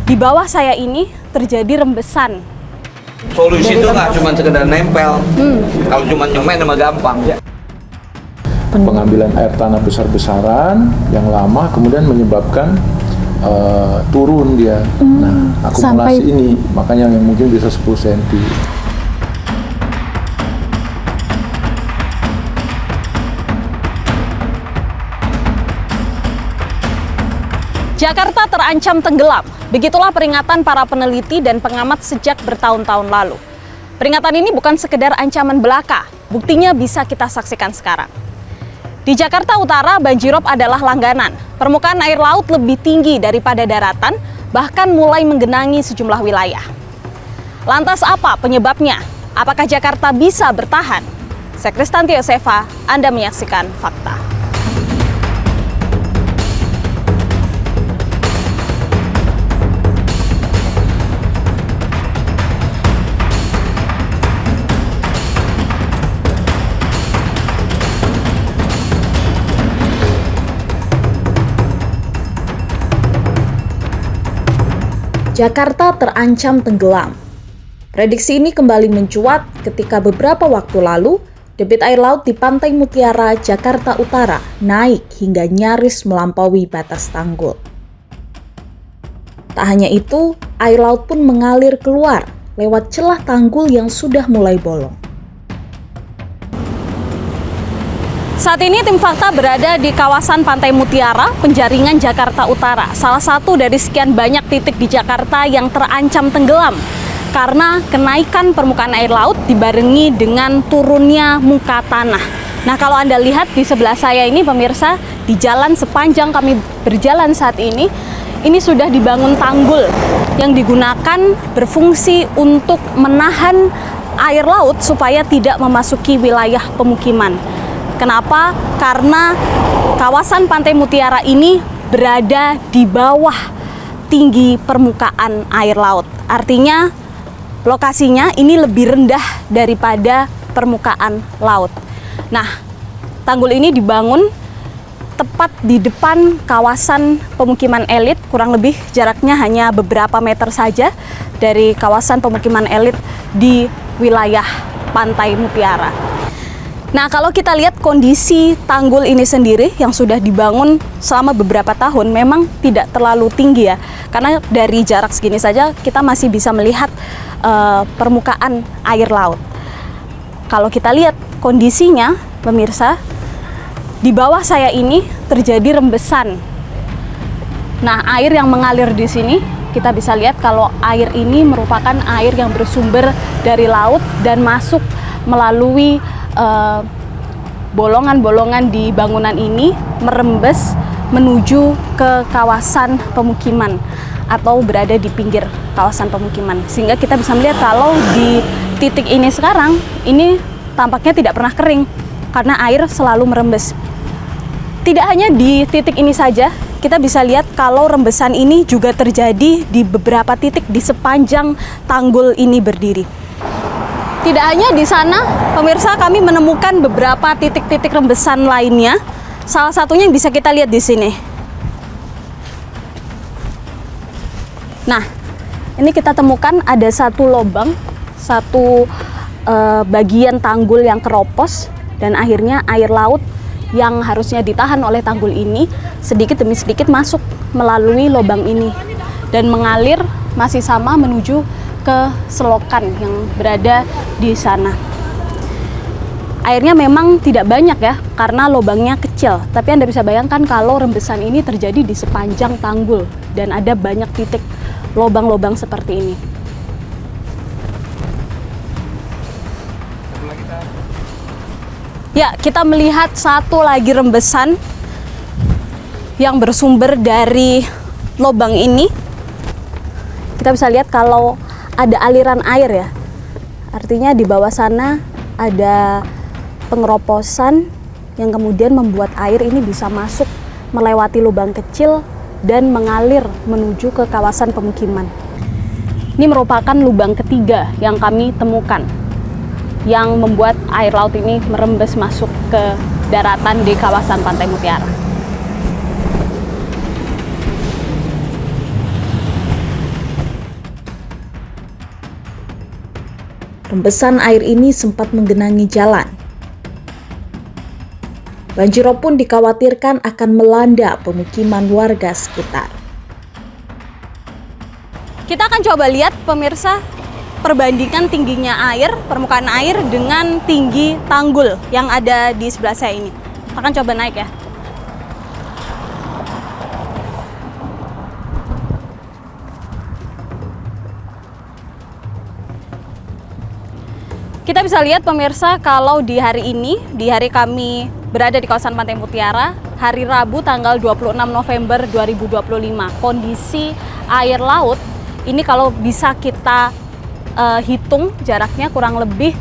Di bawah saya ini terjadi rembesan. Solusi itu nggak cuma sekedar nempel. Kalau cuma nyemen mah gampang. Pengambilan air tanah besar-besaran yang lama kemudian menyebabkan turun dia. Nah, akumulasi ini makanya yang mungkin bisa 10 cm. Jakarta terancam tenggelam. Begitulah peringatan para peneliti dan pengamat sejak bertahun-tahun lalu. Peringatan ini bukan sekedar ancaman belaka, buktinya bisa kita saksikan sekarang. Di Jakarta Utara, banjirop adalah langganan. Permukaan air laut lebih tinggi daripada daratan, bahkan mulai menggenangi sejumlah wilayah. Lantas apa penyebabnya? Apakah Jakarta bisa bertahan? Saya Kristanti Yosefa, Anda menyaksikan Fakta. Jakarta terancam tenggelam. Prediksi ini kembali mencuat ketika beberapa waktu lalu, debit air laut di Pantai Mutiara, Jakarta Utara naik hingga nyaris melampaui batas tanggul. Tak hanya itu, air laut pun mengalir keluar lewat celah tanggul yang sudah mulai bolong. Saat ini tim Fakta berada di kawasan Pantai Mutiara, Penjaringan, Jakarta Utara. Salah satu dari sekian banyak titik di Jakarta yang terancam tenggelam karena kenaikan permukaan air laut dibarengi dengan turunnya muka tanah. Nah, kalau Anda lihat di sebelah saya ini pemirsa, di jalan sepanjang kami berjalan saat ini sudah dibangun tanggul yang digunakan berfungsi untuk menahan air laut supaya tidak memasuki wilayah pemukiman. Kenapa? Karena kawasan Pantai Mutiara ini berada di bawah tinggi permukaan air laut. Artinya lokasinya ini lebih rendah daripada permukaan laut. Nah, tanggul ini dibangun tepat di depan kawasan pemukiman elit, kurang lebih jaraknya hanya beberapa meter saja dari kawasan pemukiman elit di wilayah Pantai Mutiara. Nah, kalau kita lihat kondisi tanggul ini sendiri yang sudah dibangun selama beberapa tahun memang tidak terlalu tinggi ya. Karena dari jarak segini saja kita masih bisa melihat permukaan air laut. Kalau kita lihat kondisinya, pemirsa, di bawah saya ini terjadi rembesan. Nah, air yang mengalir di sini kita bisa lihat kalau air ini merupakan air yang bersumber dari laut dan masuk melalui bolongan-bolongan di bangunan ini merembes menuju ke kawasan pemukiman atau berada di pinggir kawasan pemukiman, sehingga kita bisa melihat kalau di titik ini sekarang ini tampaknya tidak pernah kering karena air selalu merembes. Tidak hanya di titik ini saja, kita bisa lihat kalau rembesan ini juga terjadi di beberapa titik di sepanjang tanggul ini berdiri. Tidak hanya di sana, pemirsa, kami menemukan beberapa titik-titik rembesan lainnya. Salah satunya yang bisa kita lihat di sini. Nah, ini kita temukan ada satu lubang, satu bagian tanggul yang keropos, dan akhirnya air laut yang harusnya ditahan oleh tanggul ini sedikit demi sedikit masuk melalui lubang ini dan mengalir masih sama menuju ke selokan yang berada di sana. Airnya memang tidak banyak ya, karena lubangnya kecil. Tapi Anda bisa bayangkan kalau rembesan ini terjadi di sepanjang tanggul dan ada banyak titik lubang-lubang seperti ini. Ya, kita melihat satu lagi rembesan yang bersumber dari lubang ini. Kita bisa lihat kalau ada aliran air ya, artinya di bawah sana ada pengeroposan yang kemudian membuat air ini bisa masuk melewati lubang kecil dan mengalir menuju ke kawasan pemukiman. Ini merupakan lubang ketiga yang kami temukan yang membuat air laut ini merembes masuk ke daratan di kawasan Pantai Mutiara. rembesan air ini sempat menggenangi jalan. Banjirop pun dikhawatirkan akan melanda pemukiman warga sekitar. Kita akan coba lihat pemirsa perbandingan tingginya air, permukaan air dengan tinggi tanggul yang ada di sebelah saya ini. Kita akan coba naik ya. Kita bisa lihat pemirsa kalau di hari ini, di hari kami berada di kawasan Pantai Mutiara, hari Rabu tanggal 26 November 2025, kondisi air laut ini kalau bisa kita hitung jaraknya kurang lebih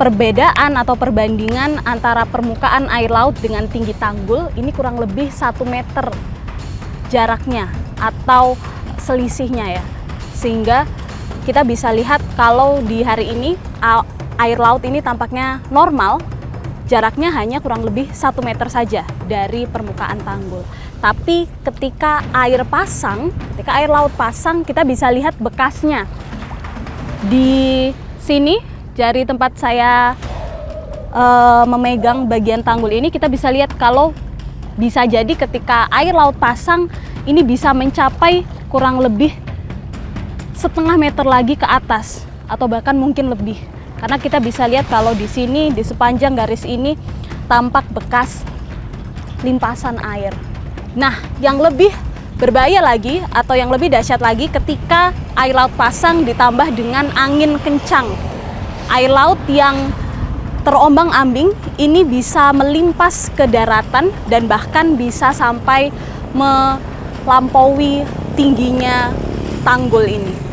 perbedaan atau perbandingan antara permukaan air laut dengan tinggi tanggul ini kurang lebih 1 meter jaraknya atau selisihnya ya. Sehingga kita bisa lihat kalau di hari ini air laut ini tampaknya normal, jaraknya hanya kurang lebih 1 meter saja dari permukaan tanggul. Tapi ketika air laut pasang, kita bisa lihat bekasnya. Di sini, dari tempat saya memegang bagian tanggul ini, kita bisa lihat kalau bisa jadi ketika air laut pasang, ini bisa mencapai kurang lebih setengah meter lagi ke atas, atau bahkan mungkin lebih. Karena kita bisa lihat kalau di sini, di sepanjang garis ini, tampak bekas limpasan air. Nah, yang lebih berbahaya lagi atau yang lebih dahsyat lagi ketika air laut pasang ditambah dengan angin kencang. Air laut yang terombang-ambing ini bisa melimpas ke daratan dan bahkan bisa sampai melampaui tingginya tanggul ini.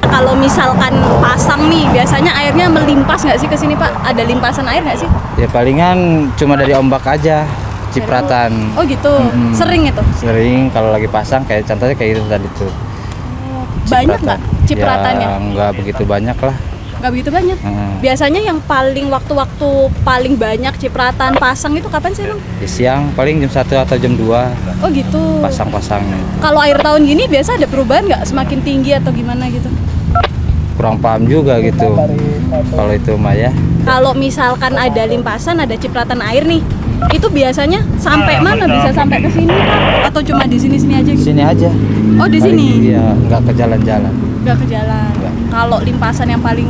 Kalau misalkan pasang nih, biasanya airnya melimpas nggak sih ke sini Pak? Ada limpasan air nggak sih? Ya palingan cuma dari ombak aja. Cipratan. Oh gitu, sering itu? Sering, kalau lagi pasang kayak contohnya kayak itu tadi tuh. Banyak nggak cipratannya? Ya, nggak begitu banyak lah. Nggak begitu banyak? Biasanya yang paling waktu-waktu paling banyak cipratan pasang itu kapan sih Bang? Di siang paling jam 1 atau jam 2. Oh gitu. Pasang-pasangnya. Kalau air tahun gini biasa ada perubahan nggak? Semakin tinggi atau gimana gitu? Kurang paham juga gitu. Kalau itu mah ya. Kalau misalkan ada limpasan, ada cipratan air nih, itu biasanya sampai mana? Bisa sampai ke sini Pak? Atau cuma di sini-sini aja gitu? Sini aja. Oh di sini? Iya, nggak ke jalan-jalan. Nggak ke jalan. Kalau limpasan yang paling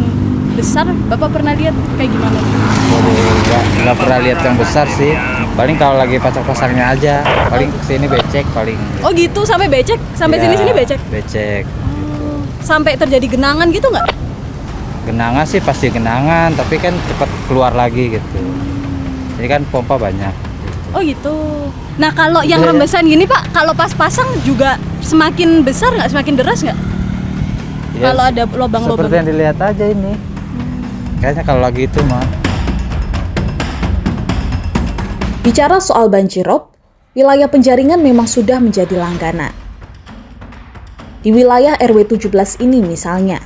besar, Bapak pernah lihat kayak gimana? Nggak pernah lihat yang besar sih. Paling kalau lagi pasang-pasangnya aja. Paling sini becek paling. Oh gitu, sampai becek? Sampai Ya, sini-sini becek? Becek. Sampai terjadi genangan gitu nggak? Genangan sih pasti genangan, tapi kan cepat keluar lagi gitu. Ini kan pompa banyak. Oh gitu. Nah kalau yang rembesan gini Pak, kalau pas pasang juga semakin besar nggak, semakin deras nggak? Ya, Kalau ada lubang-lubang. seperti yang dilihat aja ini. Kayaknya kalau lagi itu mah. Bicara soal banjirop, wilayah Penjaringan memang sudah menjadi langganan. Di wilayah RW 17 ini misalnya.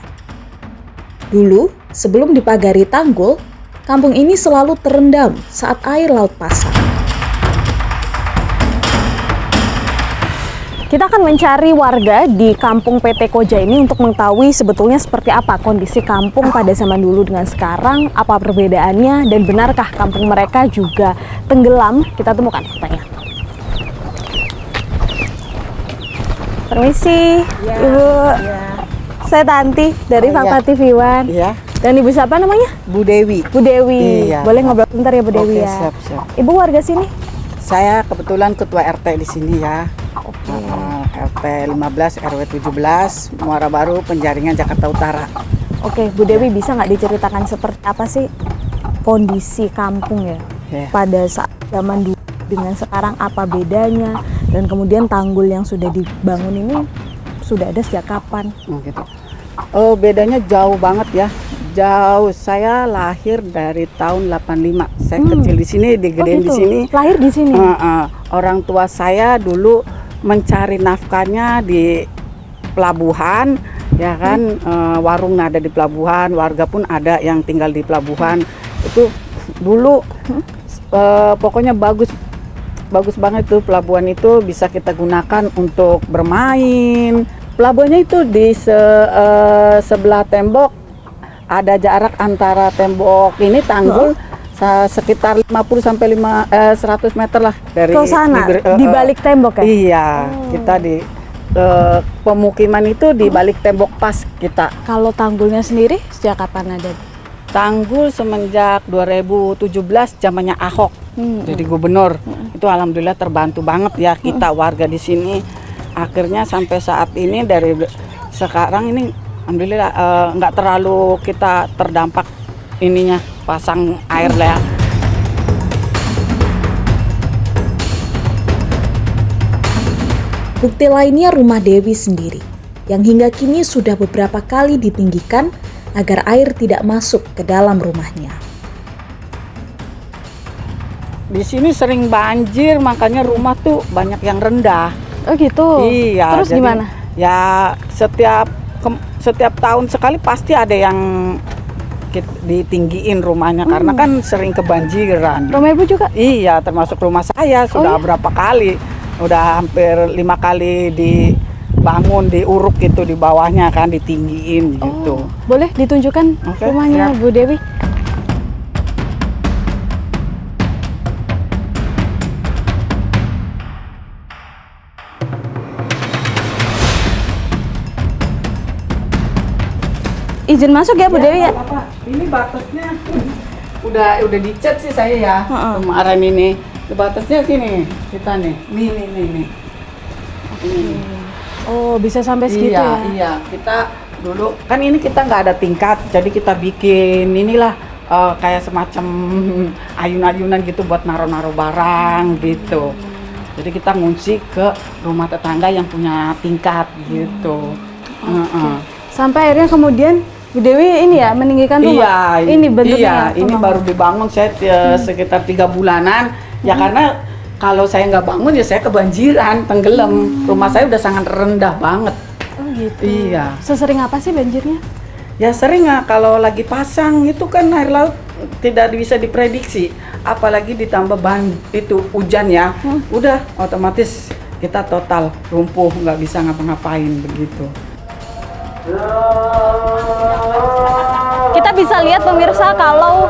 Dulu, sebelum dipagari tanggul, kampung ini selalu terendam saat air laut pasang. Kita akan mencari warga di kampung PT Koja ini untuk mengetahui sebetulnya seperti apa kondisi kampung pada zaman dulu dengan sekarang, apa perbedaannya, dan benarkah kampung mereka juga tenggelam. Kita temukan faktanya. Permisi, Ya, Ibu. ya. Saya Tanti dari Fakta TV One. Iya, Dan Ibu siapa namanya? Bu Dewi. Bu Dewi. Iya. Boleh ngobrol sebentar ya Bu Dewi Oke, ya? siap. Ibu warga sini? Saya kebetulan ketua RT di sini ya. RT 15 RW 17 Muara Baru, Penjaringan, Jakarta Utara. Oke, Bu Dewi bisa nggak diceritakan seperti apa sih kondisi kampung ya Ya. pada saat zaman dulu dengan sekarang, apa bedanya, dan kemudian tanggul yang sudah dibangun ini sudah ada sejak kapan? Oh, gitu. Oh, bedanya jauh banget ya. Jauh. Saya lahir dari tahun 85. Saya kecil di sini, digedein di sini. Lahir di sini? Orang tua saya dulu mencari nafkahnya di pelabuhan, ya kan. Warung ada di pelabuhan, warga pun ada yang tinggal di pelabuhan. Itu dulu pokoknya bagus banget tuh pelabuhan itu, bisa kita gunakan untuk bermain. Pelabuhannya itu di sebelah tembok ada jarak antara tembok ini tanggul sekitar 50 sampai 100 meter lah dari Ke sana, di balik tembok ya? Iya, kita di pemukiman itu di balik tembok pas kita. Kalau tanggulnya sendiri sejak kapan ada? Tanggul semenjak 2017 zamannya Ahok jadi gubernur. Itu alhamdulillah terbantu banget ya kita warga di sini. Akhirnya sampai saat ini dari sekarang ini alhamdulillah nggak terlalu kita terdampak ininya pasang air lah ya. Bukti lainnya rumah Dewi sendiri, yang hingga kini sudah beberapa kali ditinggikan agar air tidak masuk ke dalam rumahnya. Di sini sering banjir, makanya rumah tuh banyak yang rendah. Oh gitu? Iya. Terus jadi, gimana? Ya setiap tahun sekali pasti ada yang ditinggiin rumahnya karena kan sering kebanjiran. Rumah ibu juga? Iya, termasuk rumah saya sudah berapa kali, udah hampir 5 kali dibangun, diuruk gitu di bawahnya kan, ditinggiin gitu. Boleh ditunjukkan rumahnya siap. Bu Dewi? Izin masuk ya Bu Dewi ya? Apa? Ini batasnya udah dicat sih saya ya kemarin ini. Batasnya sini kita nih. Nih. Oh bisa sampai segitu ya? Iya, kita dulu kan ini kita nggak ada tingkat, jadi kita bikin inilah kayak semacam ayun-ayunan gitu buat naro-naro barang gitu. Jadi kita ngungsi ke rumah tetangga yang punya tingkat gitu. Sampai akhirnya kemudian Bu Dewi ini ya meninggikan rumah? Iya, ini bentuknya. Iya, ini baru dibangun saya sekitar 3 bulanan. Ya karena kalau saya nggak bangun ya saya kebanjiran, tenggelam. Rumah saya udah sangat rendah banget. Oh gitu. Iya. Sesering apa sih banjirnya? Ya sering kalau lagi pasang itu kan air laut tidak bisa diprediksi. Apalagi ditambah hujan ya. Udah otomatis kita total lumpuh, nggak bisa ngapa-ngapain begitu. Kita bisa lihat pemirsa kalau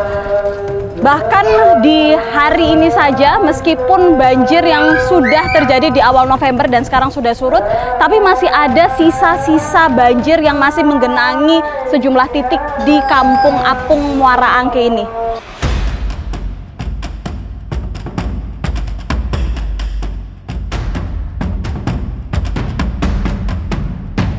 bahkan di hari ini saja meskipun banjir yang sudah terjadi di awal November dan sekarang sudah surut, tapi masih ada sisa-sisa banjir yang masih menggenangi sejumlah titik di Kampung Apung Muara Angke ini.